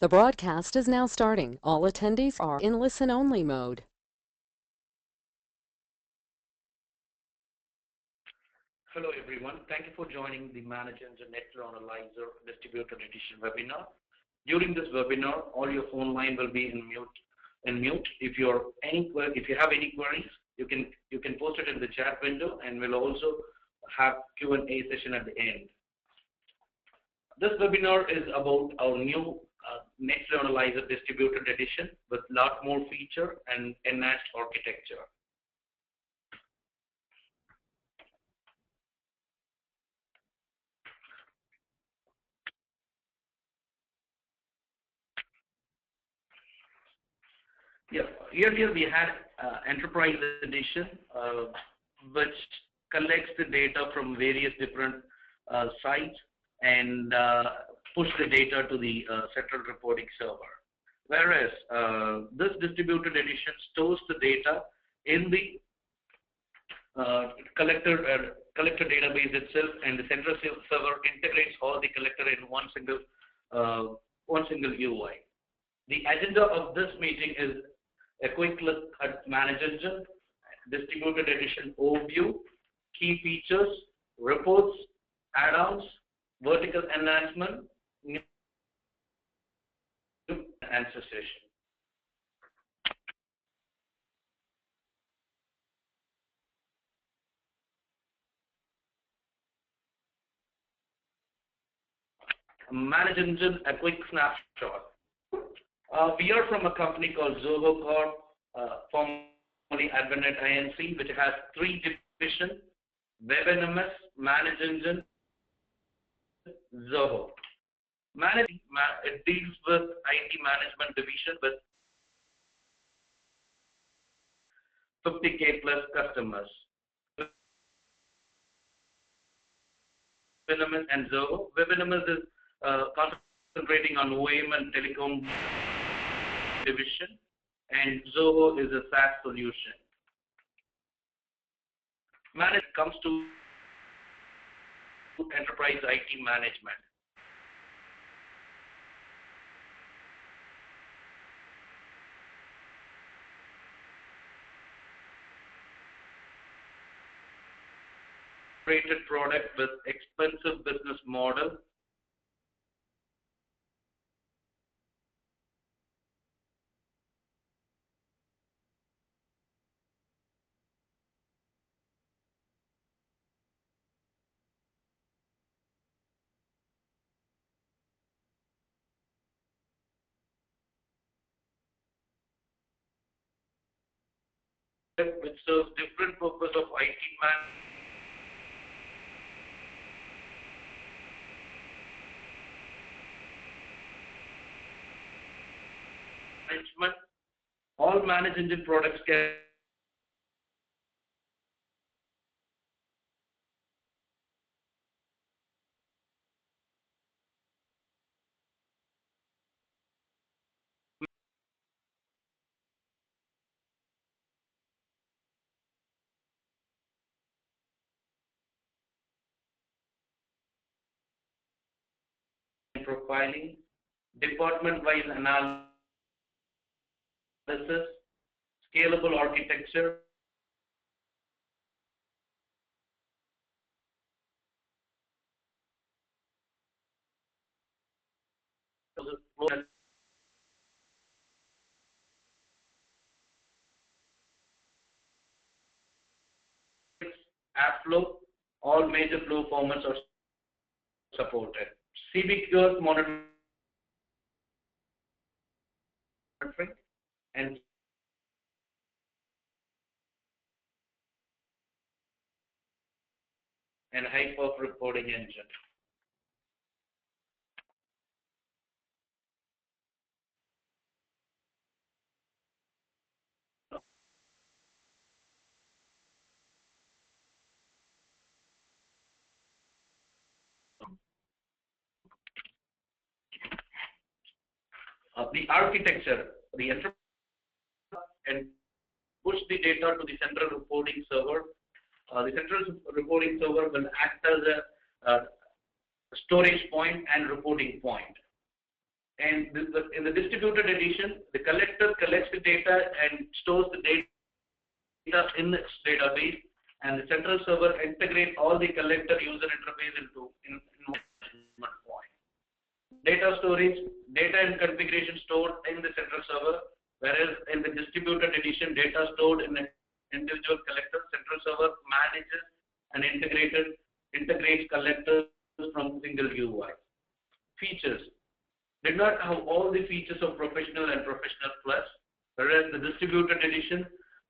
The broadcast is now starting. All attendees are in listen-only mode. Hello everyone, thank you for joining the Manage Engine NetFlow Analyzer Distributed Edition webinar. During this webinar, all your phone line will be in mute. If you have any queries, you can post it in the chat window, and we'll also have Q&A session at the end. This webinar is about our new NetFlow Analyzer Distributed Edition with a lot more feature and enhanced architecture. Yeah, earlier we had Enterprise Edition, which collects the data from various different sites and push the data to the central reporting server. Whereas this distributed edition stores the data in the collector database itself, and the central server integrates all the collector in one single UI. The agenda of this meeting is a quick look at Manage Engine, Distributed Edition overview, key features, reports, add-ons, vertical enhancement, new answer session. Manage Engine, a quick snapshot. We are from a company called Zoho Corp, formerly Advenet Inc., which has three divisions: WebNMS, Manage Engine, Zoho. It deals with IT management division with 50K plus customers. WebNMS and Zoho. WebNMS is concentrating on OEM and telecom division, and Zoho is a SaaS solution. Manage comes to enterprise IT management. Created product with expensive business model. Which serves different purpose of IT management. All Manage Engine products can profiling, department-wise analysis, scalable architecture, Add-Flow, all major flow formats are supported. CBQS monitoring and hyper reporting engine. The architecture, the enterprise, and push the data to the central reporting server. The central reporting server will act as a storage point and reporting point. And in the distributed edition, the collector collects the data and stores the data in its database, and the central server integrates all the collector user interface into one management point. Data storage, data and configuration stored in the central server, whereas in the distributed edition, data stored in an individual collector. Central server manages and integrates collectors from single UI. Features did not have all the features of Professional and Professional Plus, whereas the distributed edition,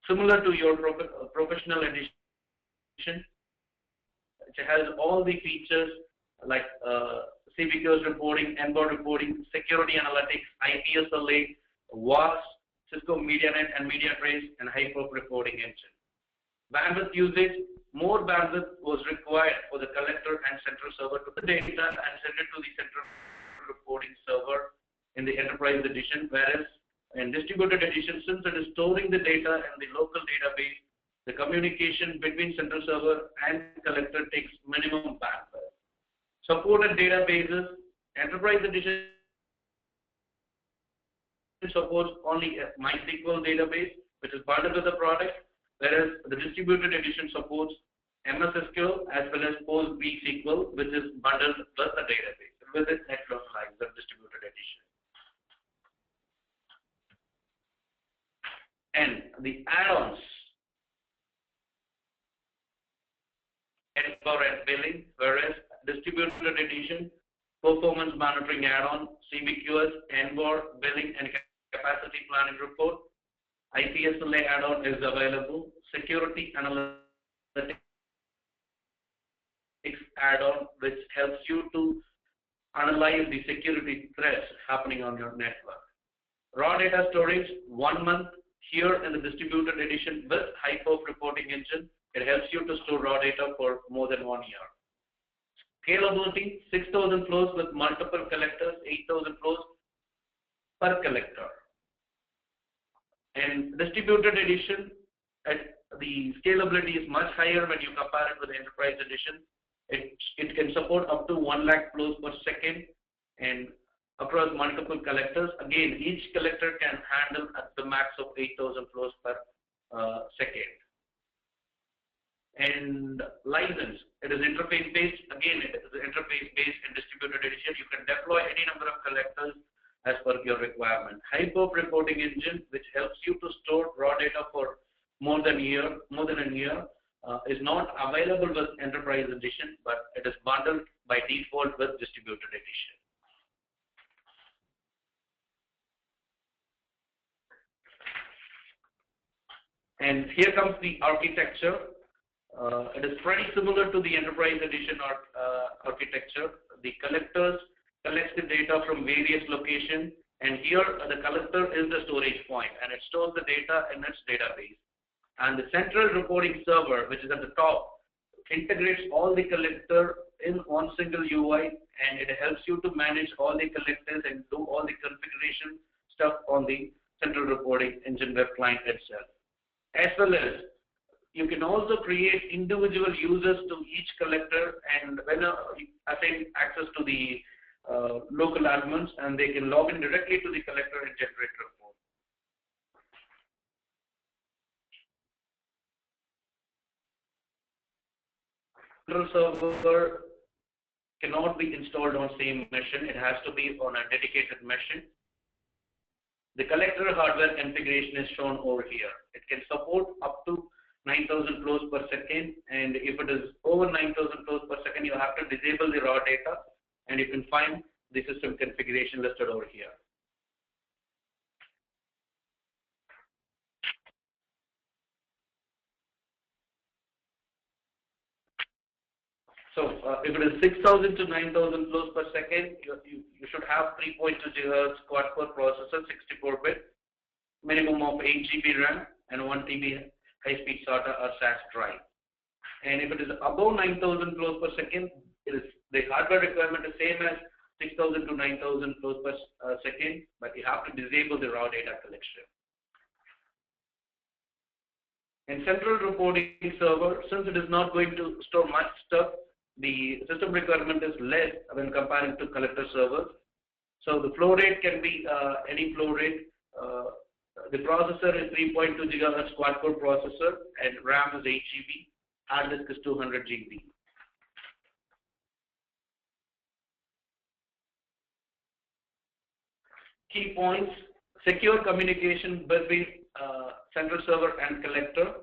similar to your Professional edition, it has all the features like CPQs reporting, NBORD reporting, security analytics, IPSLA, WAS, Cisco MediaNet and MediaTrace, and HiPerf reporting engine. Bandwidth usage, more bandwidth was required for the collector and central server to put data and send it to the central reporting server in the enterprise edition, whereas in distributed edition, since it is storing the data in the local database, the communication between central server and collector takes minimum bandwidth. Supported databases, enterprise edition supports only a MySQL database, which is bundled with the product, whereas the distributed edition supports MS SQL as well as PostgreSQL, which is bundled plus the database with its NetFlow Analyzer distributed edition. And the add-ons, Unveiling, whereas distributed edition, performance monitoring add-on, CBQS, NBORD, billing and capacity planning report, IPSLA add-on is available, security analytics add-on, which helps you to analyze the security threats happening on your network. Raw data storage, 1 month. Here in the distributed edition with HiPerf reporting engine, it helps you to store raw data for more than 1 year. Scalability, 6,000 flows with multiple collectors, 8,000 flows per collector. And distributed edition, the scalability is much higher when you compare it with the enterprise edition. It can support up to 1 lakh flows per second and across multiple collectors. Again, each collector can handle at the max of 8,000 flows per second. And license, it is interface based. Again, it is interface based in distributed edition. You can deploy any number of collectors as per your requirement. HiPerf reporting engine, which helps you to store raw data for more than a year, is not available with enterprise edition, but it is bundled by default with distributed edition. And here comes the architecture. It is pretty similar to the enterprise edition architecture. The collectors collects the data from various locations, and here the collector is the storage point, and it stores the data in its database. And the central reporting server, which is at the top, integrates all the collector in one single UI, and it helps you to manage all the collectors and do all the configuration stuff on the central reporting engine web client itself. As well as you can also create individual users to each collector, and when assign access to the local admins, and they can log in directly to the collector and generate report. Central server cannot be installed on same machine. It has to be on a dedicated machine. The collector hardware configuration is shown over here. It can support up to 9,000 flows per second, and if it is over 9,000 flows per second, you have to disable the raw data, and you can find the system configuration listed over here. So if it is 6,000 to 9,000 flows per second, you should have 3.2 GHz quad-core processor, 64-bit, minimum of 8 GB RAM, and 1 TB high-speed SATA or SAS drive. And if it is above 9,000 flows per second, the hardware requirement is same as 6,000 to 9,000 flows per second, but you have to disable the raw data collection. In central reporting server, since it is not going to store much stuff, the system requirement is less when comparing to collector servers. So the flow rate can be any flow rate. The processor is 3.2 GHz quad-core processor, and RAM is 8 GB. Hard disk is 200 GB. Key points: secure communication between central server and collector.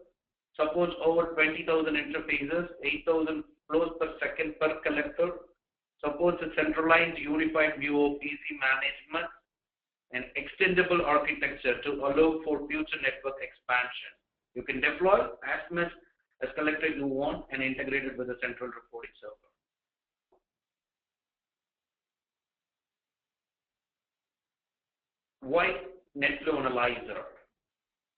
Supports over 20,000 interfaces, 8,000 flows per second per collector. Supports a centralized unified view of PC management and extendable architecture to allow for future network expansion. You can deploy as much as collector you want and integrate it with a central reporting server. Why NetFlow Analyzer?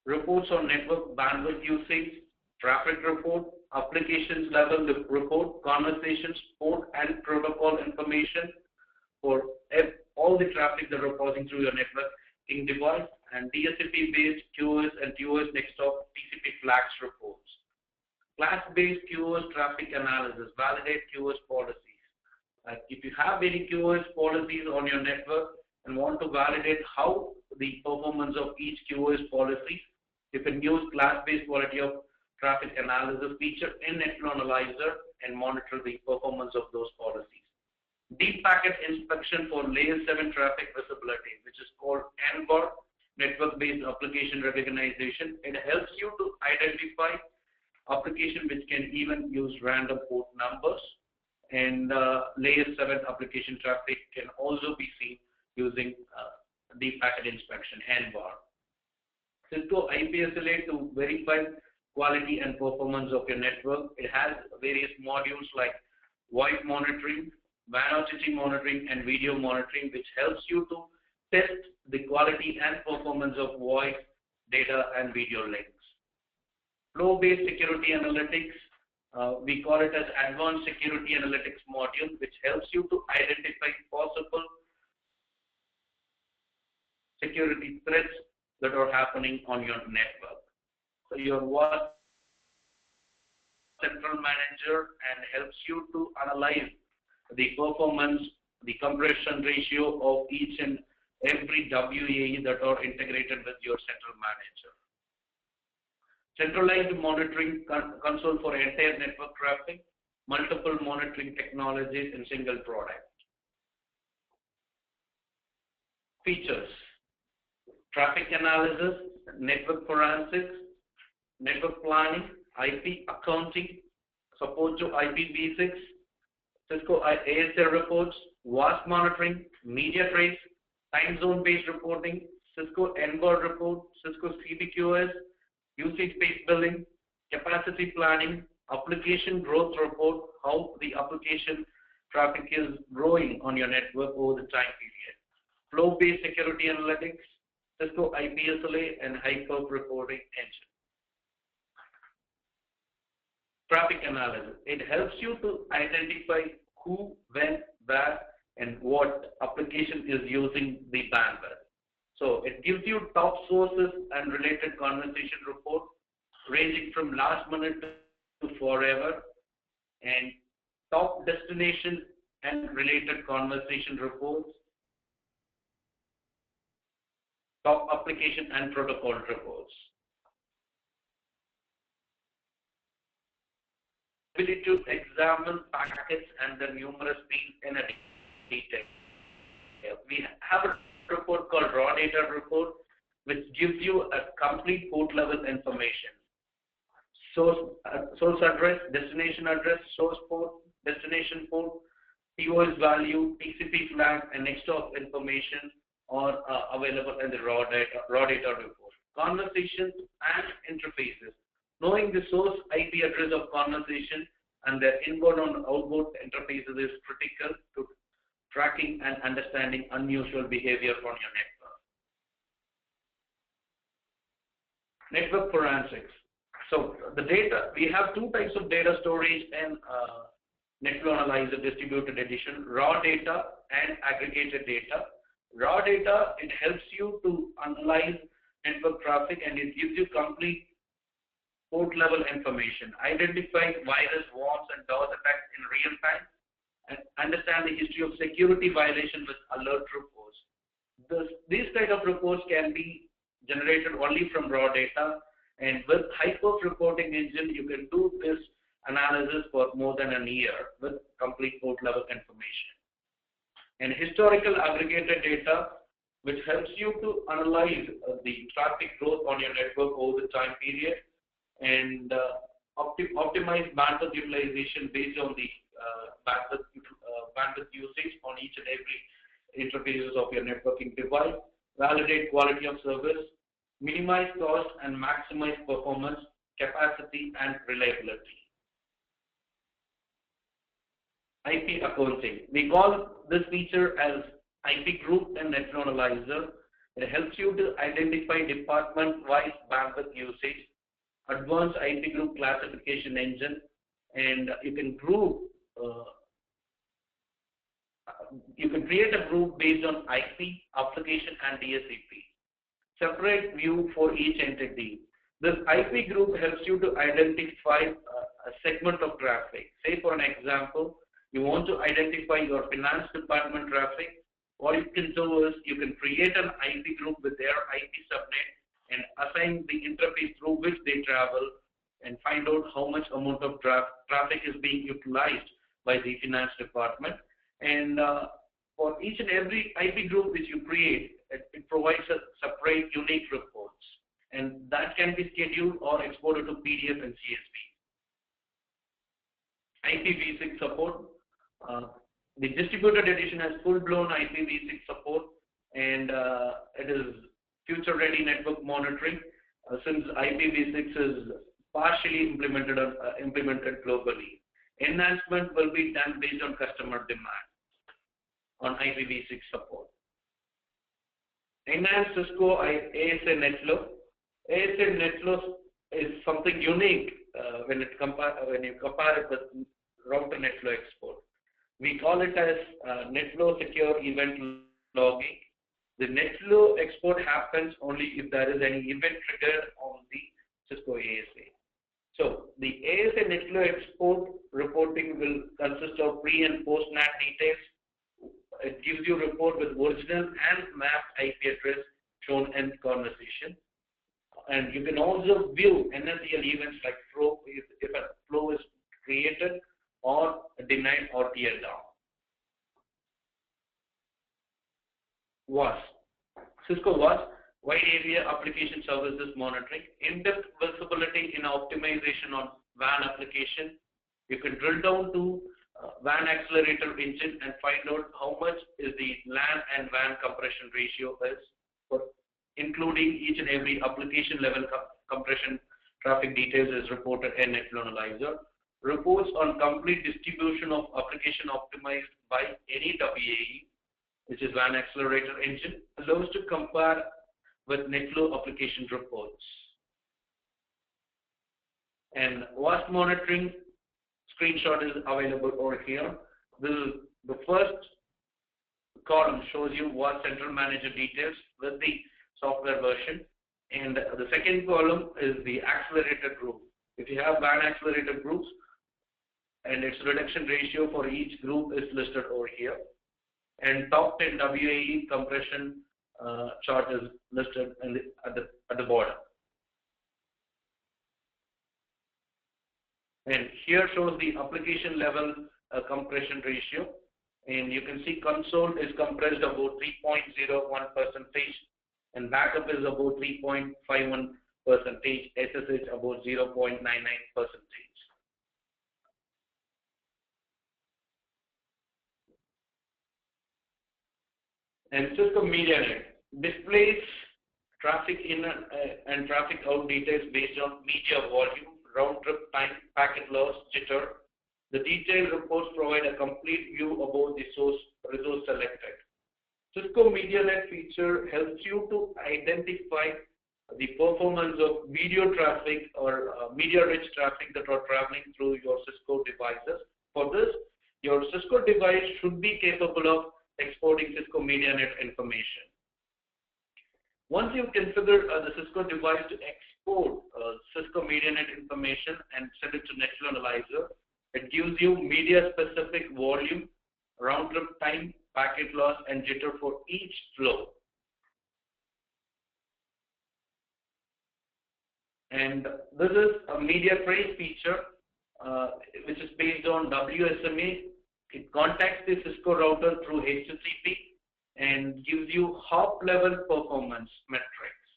Reports on network bandwidth usage, traffic report, applications level report, conversations, port and protocol information for all the traffic that are passing through your networking device, and DSCP-based QoS and ToS desktop TCP flags reports. Class-based QoS traffic analysis, validate QoS policies. If you have any QoS policies on your network and want to validate how the performance of each QoS policy, you can use class-based quality of traffic analysis feature in NetFlow Analyzer and monitor the performance of those policies. Deep packet inspection for layer 7 traffic visibility, which is called NVAR, network-based application recognition. It helps you to identify application which can even use random port numbers, and layer 7 application traffic can also be seen using deep packet inspection, NVAR. Cisco IPSLA to verify quality and performance of your network. It has various modules like voice monitoring, WAN-OTT monitoring, and video monitoring, which helps you to test the quality and performance of voice, data, and video links. Flow-based security analytics, we call it as advanced security analytics module, which helps you to identify possible security threats that are happening on your network. So your central manager and helps you to analyze the performance, the compression ratio of each and every WAE that are integrated with your central manager. Centralized monitoring console for entire network traffic, multiple monitoring technologies in single product. Features: traffic analysis, network forensics, network planning, IP accounting, support to IPv6, Cisco ASL reports, WASP monitoring, media trace, time zone-based reporting, Cisco NVAR report, Cisco CBQS, usage-based billing, capacity planning, application growth report, how the application traffic is growing on your network over the time period, flow-based security analytics, Cisco IPSLA, and HiveCode reporting engine. Traffic analysis. It helps you to identify who, when, where, and what application is using the bandwidth. So it gives you top sources and related conversation report ranging from last minute to forever, and top destination and related conversation reports, top application and protocol reports. Ability to examine packets and their numerous fields in a detail. We have a report called raw data report, which gives you a complete port level information. Source address, destination address, source port, destination port, ToS value, TCP flag, and next hop information are available in the raw data report. Conversations and interfaces. Knowing the source IP address of conversation and their inbound and outbound interfaces is critical to tracking and understanding unusual behavior on your network. Network forensics. So the data, we have two types of data storage in NetFlow Analyzer Distributed Edition, raw data and aggregated data. Raw data, it helps you to analyze network traffic, and it gives you complete port level information, identify virus, worms, and DOS attacks in real time, and understand the history of security violation with alert reports. These kind of reports can be generated only from raw data, and with Hyperf reporting engine, you can do this analysis for more than a year with complete port level information. And historical aggregated data, which helps you to analyze the traffic growth on your network over the time period, and optimize bandwidth utilization based on the bandwidth usage on each and every interfaces of your networking device, validate quality of service, minimize cost, and maximize performance, capacity, and reliability. IP accounting. We call this feature as IP group and NetFlow Analyzer. It helps you to identify department-wise bandwidth usage, advanced IP group classification engine, and you can group. You can create a group based on IP, application, and DSCP. Separate view for each entity. This IP group helps you to identify a segment of traffic. Say for an example, you want to identify your finance department traffic. What you can do is you can create an IP group with their IP subnet and assign the interface through which they travel and find out how much amount of traffic is being utilized by the finance department. And for each and every IP group which you create, it provides a separate unique reports, and that can be scheduled or exported to PDF and CSV. IPv6 support. The distributed edition has full-blown IPv6 support, and it is future-ready network monitoring since IPv6 is partially implemented globally. Enhancement will be done based on customer demand on IPv6 support. Enhanced Cisco ASA NetFlow. ASA NetFlow is something unique when you compare it with router NetFlow export. We call it as NetFlow Secure Event Logging. The NetFlow export happens only if there is any event triggered on the Cisco ASA. So the ASA NetFlow export reporting will consist of pre and post NAT details. It gives you a report with original and mapped IP address shown in conversation. And you can also view NSCL events like flow, if a flow is created or denied or teared down. WAS. Cisco WAS, Wide Area Application Services Monitoring, in-depth visibility in optimization on WAN application. You can drill down to WAN accelerator engine and find out how much is the LAN and WAN compression ratio is, for including each and every application level compression traffic details is reported in NetFlow Analyzer. Reports on complete distribution of application optimized by any WAE, which is WAN accelerator engine, allows to compare with NetFlow application reports. And WAS monitoring screenshot is available over here. This is the first column shows you WAS Central Manager details with the software version, and the second column is the accelerator group. If you have WAN accelerator groups, and its reduction ratio for each group is listed over here, and top 10 WAE compression chart is listed at the bottom. And here shows the application level compression ratio, and you can see console is compressed about 3.01%, and backup is about 3.51%, SSH about 0.99%. And Cisco MediaNet displays traffic in and traffic out details based on media volume, round trip time, packet loss, jitter. The detailed reports provide a complete view about the resource selected. Cisco MediaNet feature helps you to identify the performance of video traffic or media-rich traffic that are traveling through your Cisco devices. For this, your Cisco device should be capable of exporting Cisco MediaNet information. Once you configure the Cisco device to export Cisco MediaNet information and send it to NetFlow Analyzer, it gives you media-specific volume, round-trip time, packet loss, and jitter for each flow. And this is a media trace feature which is based on WSMA. It contacts the Cisco router through HTTP and gives you hop level performance metrics.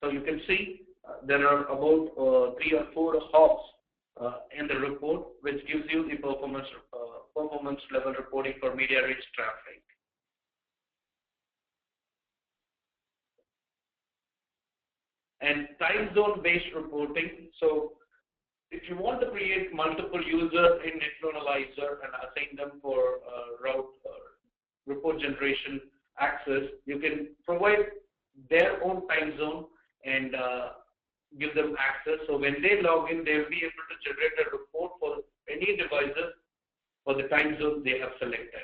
So you can see there are about 3 or 4 hops in the report, which gives you the performance level reporting for media rich traffic. And time zone based reporting. So if you want to create multiple users in NetFlow Analyzer and assign them for route report generation access, you can provide their own time zone and give them access. So when they log in, they will be able to generate a report for any devices for the time zone they have selected.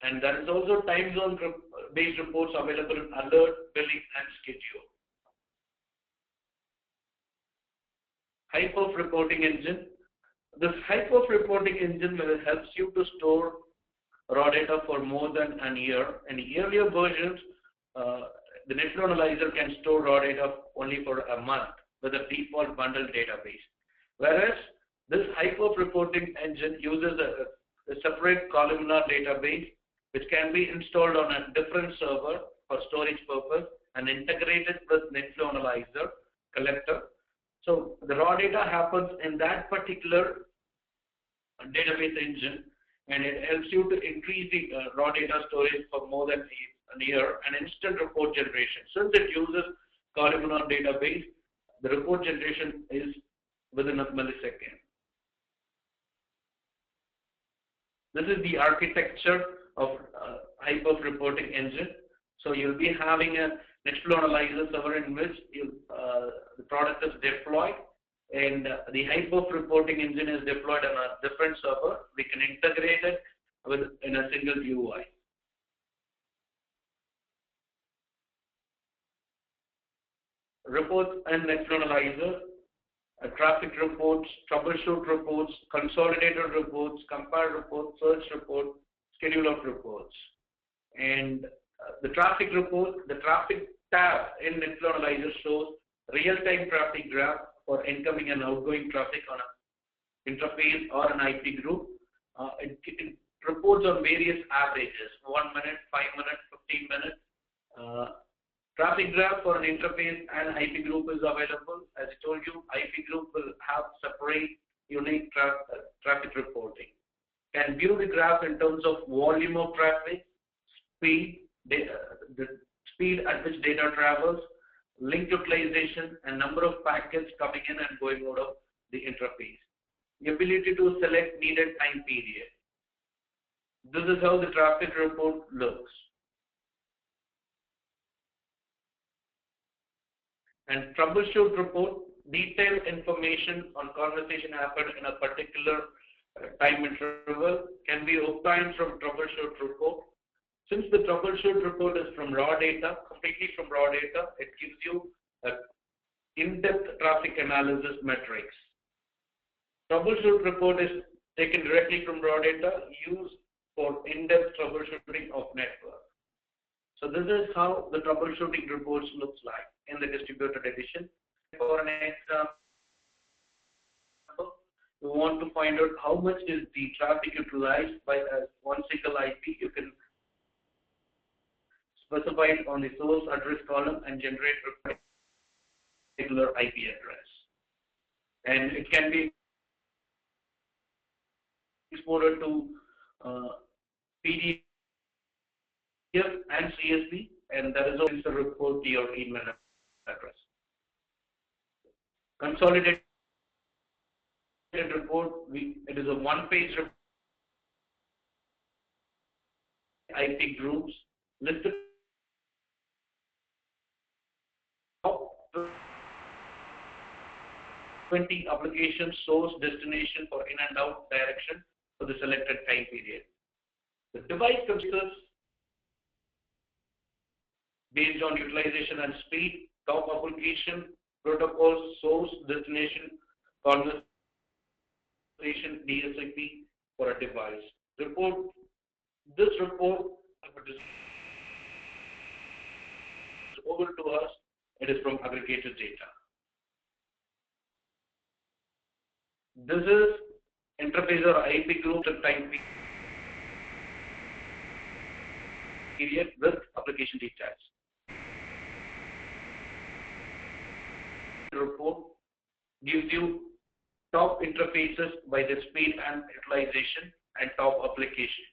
And there is also time zone based reports available in alert, billing, and schedule. Hyperf reporting engine. This Hyperf reporting engine will help you to store raw data for more than a year. In earlier versions, the NetFlow Analyzer can store raw data only for a month with a default bundled database. Whereas this Hyperf reporting engine uses a separate columnar database which can be installed on a different server for storage purpose and integrated with NetFlow Analyzer collector. So the raw data happens in that particular database engine, and it helps you to increase the raw data storage for more than a year and instant report generation. Since it uses columnar database, the report generation is within a millisecond. This is the architecture of Hyperf reporting engine. So you'll be having a NetFlow Analyzer server in which the product is deployed, and the Hyperf reporting engine is deployed on a different server. We can integrate it in a single UI. Reports and NetFlow Analyzer, traffic reports, troubleshoot reports, consolidated reports, compare reports, search report, schedule of reports. And the traffic report, the traffic tab in NetFlow Analyzer shows real-time traffic graph for incoming and outgoing traffic on an interface or an IP group. It reports on various averages, 1 minute, 5 minutes, 15 minutes. Traffic graph for an interface and IP group is available. As I told you, IP group will have separate unique traffic reporting. Can view the graph in terms of volume of traffic, speed, the speed at which data travels, link utilization, and number of packets coming in and going out of the interface. The ability to select needed time period. This is how the traffic report looks. And troubleshoot report, detailed information on conversation happened in a particular time interval can be obtained from troubleshoot report. Since the troubleshoot report is from raw data, completely from raw data, it gives you in-depth traffic analysis metrics. Troubleshoot report is taken directly from raw data, used for in-depth troubleshooting of network. So this is how the troubleshooting reports looks like in the distributed edition. For an example, we want to find out how much is the traffic utilized by one single IP. You can specify it on the source address column and generate a particular IP address. And it can be exported to PDF and CSV, and that is always a report to your email address. Consolidated report, it is a one-page report. IP groups listed 20 application source destination for in and out direction for the selected time period. The device considers based on utilization and speed, top application, protocol, source, destination, conversation, DSIP for a device. This report is over to us It is from aggregated data. This is interface or IP group and time period with application details. Report gives you top interfaces by the speed and utilization and top application.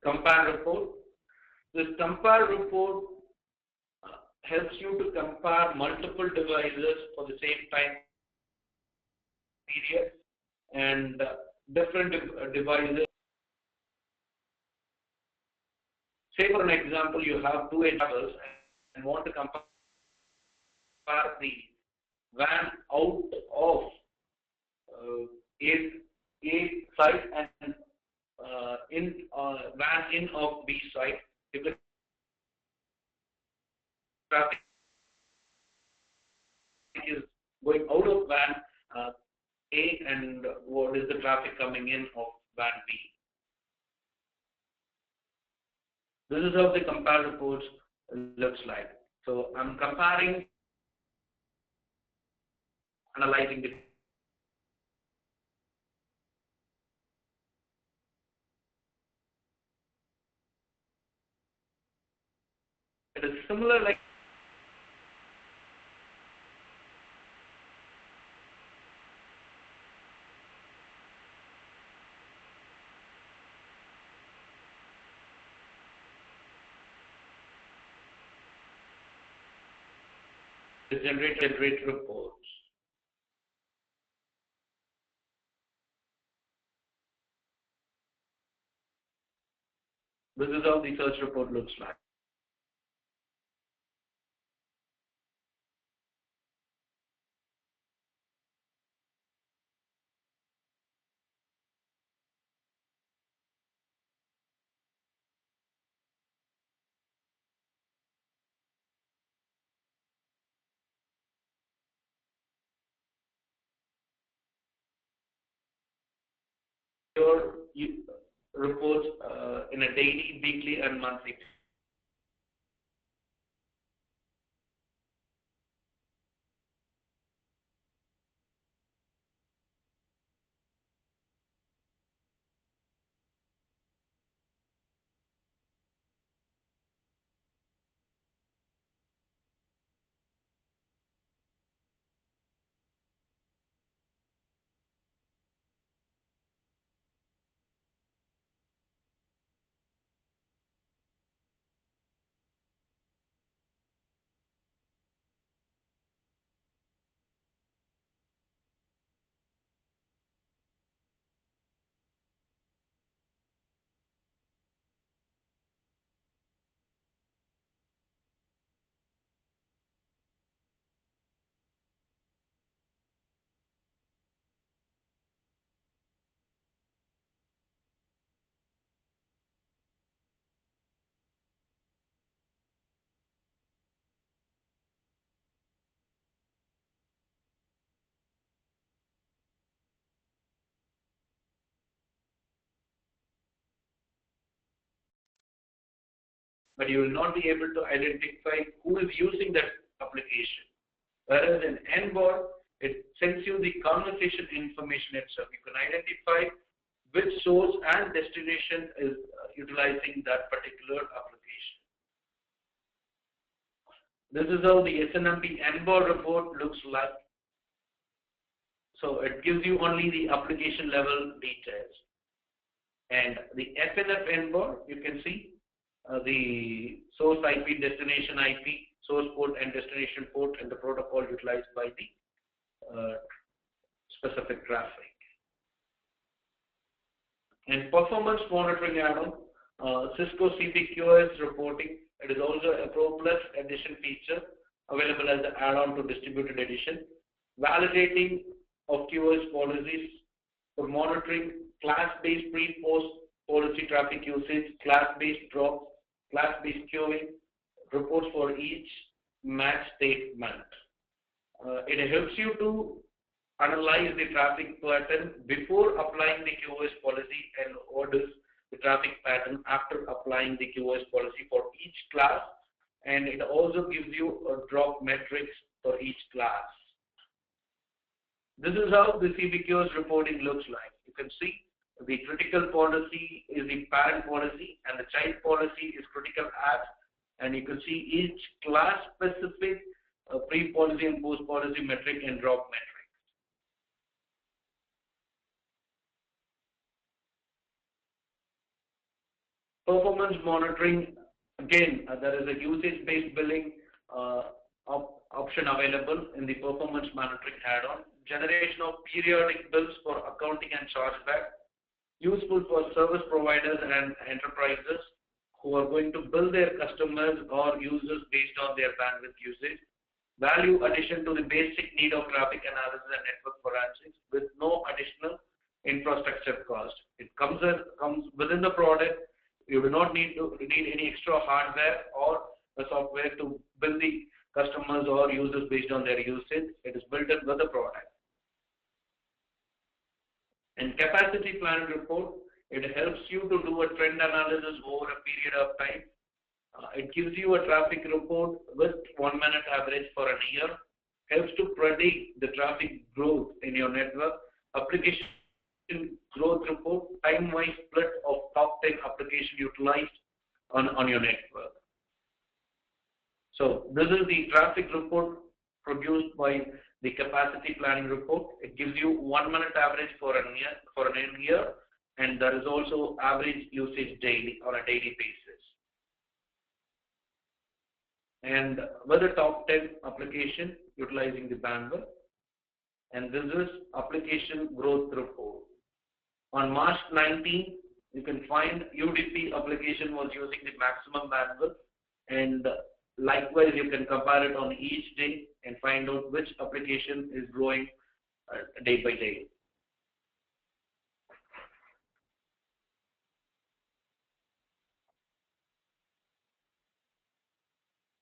Compare report. This compare report helps you to compare multiple devices for the same time period and different devices. Say for an example, you have two examples and want to compare the WAN out of A site and WAN in of B site. If the traffic is going out of WAN A and what is the traffic coming in of WAN B. This is how the compare reports looks like. So I'm comparing, analyzing the it is similar like generate reports. This is how the search report looks like. Your reports in a daily, weekly, and monthly. But you will not be able to identify who is using that application. Whereas in NBOR, it sends you the conversation information itself. You can identify which source and destination is utilizing that particular application. This is how the SNMP NBOR report looks like. So it gives you only the application level details. And the FNF NBOR, you can see the source IP, destination IP, source port and destination port, and the protocol utilized by the specific traffic. And performance monitoring add-on, Cisco CPQoS reporting. It is also a Pro Plus edition feature available as an add-on to distributed edition. Validating of QoS policies for monitoring class-based pre-post policy traffic usage, class-based drops, class-based queuing, reports for each match statement. It helps you to analyze the traffic pattern before applying the QoS policy and what is the traffic pattern after applying the QoS policy for each class, and it also gives you a drop metrics for each class. This is how the CBQoS reporting looks like. You can see the critical policy is the parent policy and the child policy is critical apps, and you can see each class specific pre-policy and post-policy metric and drop metric. Performance monitoring, again, there is a usage-based billing option available in the performance monitoring add-on. Generation of periodic bills for accounting and chargeback, useful for service providers and enterprises who are going to bill their customers or users based on their bandwidth usage. Value addition to the basic need of traffic analysis and network forensics with no additional infrastructure cost. It comes within the product. You do not need any extra hardware or the software to bill the customers or users based on their usage. It is built in with the product. And capacity planning report, it helps you to do a trend analysis over a period of time. It gives you a traffic report with 1 minute average for a year, helps to predict the traffic growth in your network, application growth report, time-wise split of top 10 applications utilized on your network. So this is the traffic report produced by the capacity planning report. It gives you 1 minute average for a year, and there is also average usage daily on a daily basis. And with the top 10 application utilizing the bandwidth, and this is application growth report. On March 19, you can find UDP application was using the maximum bandwidth, and likewise you can compare it on each day and find out which application is growing day by day.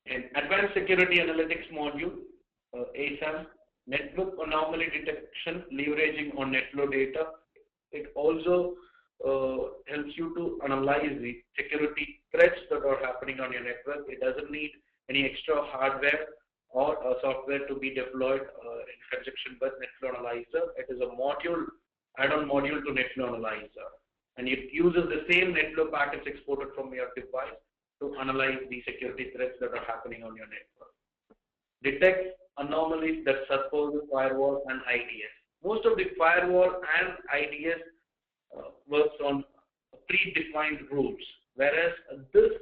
And Advanced Security Analytics module, ASAM, network anomaly detection leveraging on NetFlow data. It also helps you to analyze the security threats that are happening on your network. It doesn't need any extra hardware or software to be deployed in conjunction with NetFlow Analyzer. It is a module, add-on module to NetFlow Analyzer, and it uses the same NetFlow packets exported from your device to analyze the security threats that are happening on your network. Detect anomalies that suppose firewall and IDS. Most of the firewall and IDS works on predefined rules, whereas this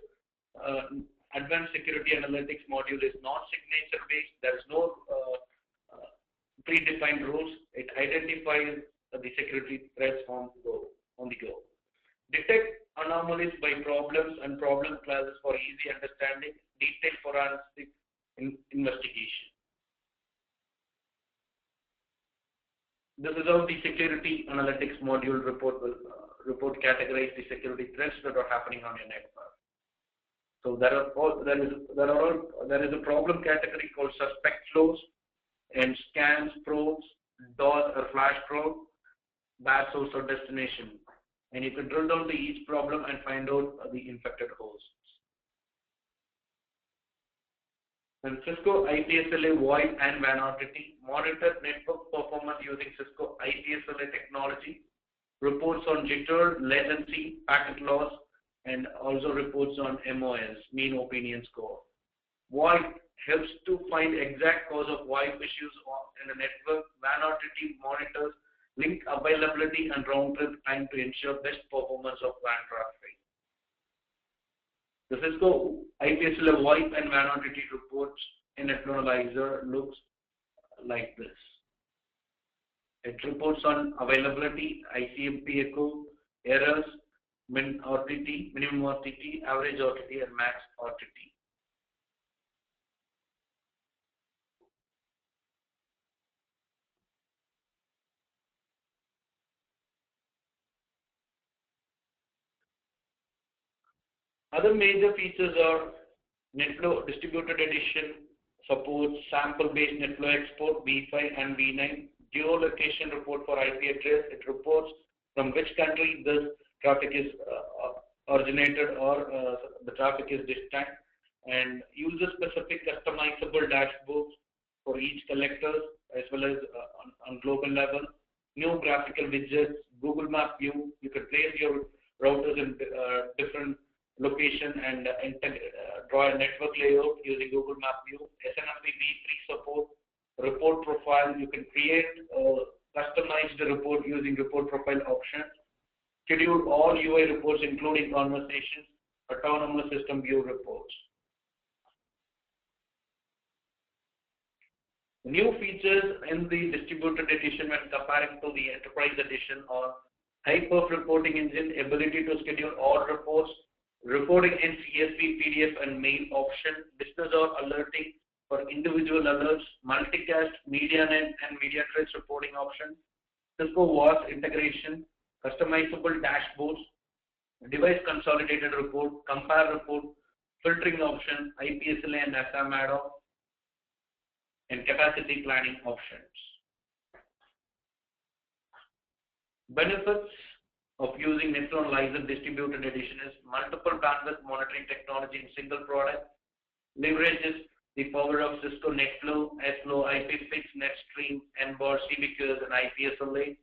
Advanced Security Analytics module is not signature based. There is no predefined rules. It identifies the security threats on the go. Detect anomalies by problems and problem classes for easy understanding, detailed forensic investigation. This is how the security analytics module report will categorize the security threats that are happening on your network. So there is a problem category called suspect flows and scans, probes, DOS or flash probe, bad source or destination, and you can drill down to each problem and find out the infected hosts. And Cisco IPSLA VoIP and WAN RTT monitor network performance using Cisco IPSLA technology, reports on jitter, latency, packet loss, and also reports on MOS, mean opinion score. VoIP helps to find exact cause of VoIP issues in the network. WAN RTT monitors link availability and round trip time to ensure best performance of WAN traffic. The Cisco IPSLA VoIP and WAN RTT reports in NetFlow Analyzer looks like this. It reports on availability, ICMP echo, errors, min RTT, minimum RTT, average RTT, and max RTT. Other major features are NetFlow Distributed Edition supports sample-based NetFlow export V5 and V9, geolocation report for IP address. It reports from which country this traffic is originated or the traffic is distant, and user-specific customizable dashboards for each collector as well as on global level. New graphical widgets, Google Map view. You can place your routers in different location and draw a network layout using Google Map view. SNMP V3 support, report profile. You can create customized report using report profile option. Schedule all UI reports including conversations, autonomous system view reports. New features in the distributed edition when comparing to the enterprise edition are high-perf reporting engine, ability to schedule all reports, reporting in CSV, PDF, and mail option, business or alerting for individual alerts, multicast, MediaNet, and MediaTrace reporting option, Cisco WAS integration, customizable dashboards, device consolidated report, compare report, filtering option, IPSLA and SAM add-on, and capacity planning options. Benefits of using NetFlow Analyzer Distributed Edition is multiple bandwidth monitoring technology in single product, leverages the power of Cisco NetFlow, S-Flow, IPFix, NetStream, NBOR, CBQs, and IPSLA,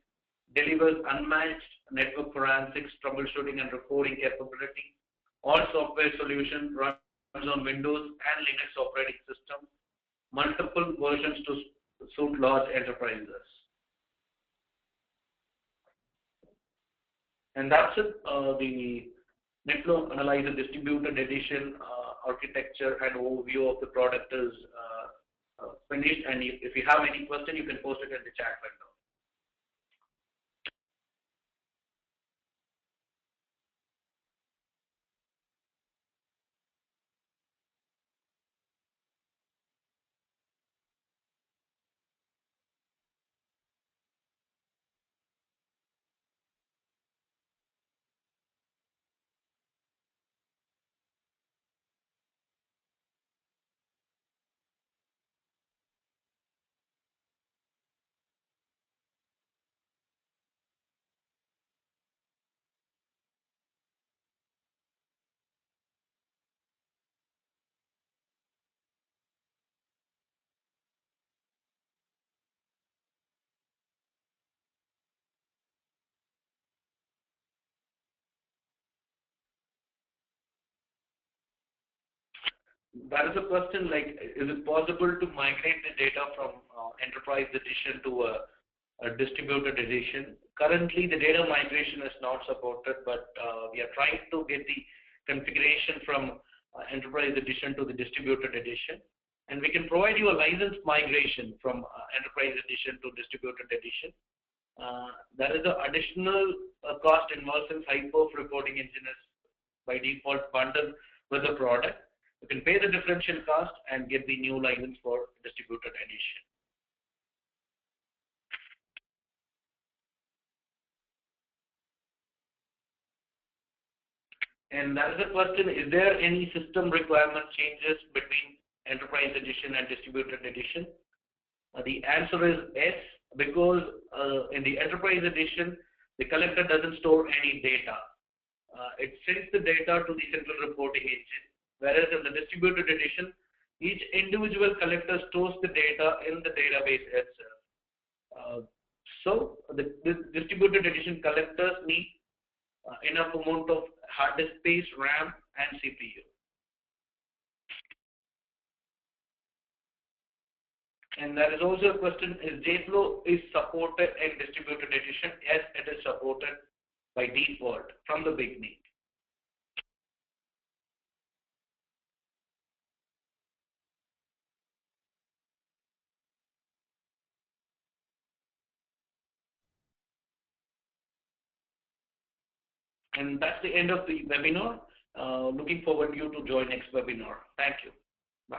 delivers unmatched network forensics, troubleshooting, and reporting capability. All software solution runs on Windows and Linux operating system, multiple versions to suit large enterprises. And that's it, the NetFlow Analyzer Distributed Edition architecture and overview of the product is finished. And if you have any question, you can post it in the chat window. That is a question like, is it possible to migrate the data from enterprise edition to a distributed edition? Currently, the data migration is not supported, but we are trying to get the configuration from enterprise edition to the distributed edition. And we can provide you a license migration from enterprise edition to distributed edition. There is an additional cost involved since high-perf reporting engine is by default bundled with the product. You can pay the differential cost and get the new license for distributed edition. And that is a question, is there any system requirement changes between enterprise edition and distributed edition? The answer is yes, because in the enterprise edition, the collector doesn't store any data. It sends the data to the central reporting engine. Whereas in the distributed edition, each individual collector stores the data in the database itself. So the distributed edition collectors need enough amount of hard disk space, RAM, and CPU. And there is also a question, is JFlow is supported in distributed edition? Yes, it is supported by default from the beginning. And that's the end of the webinar. Looking forward to you to join next webinar. Thank you. Bye.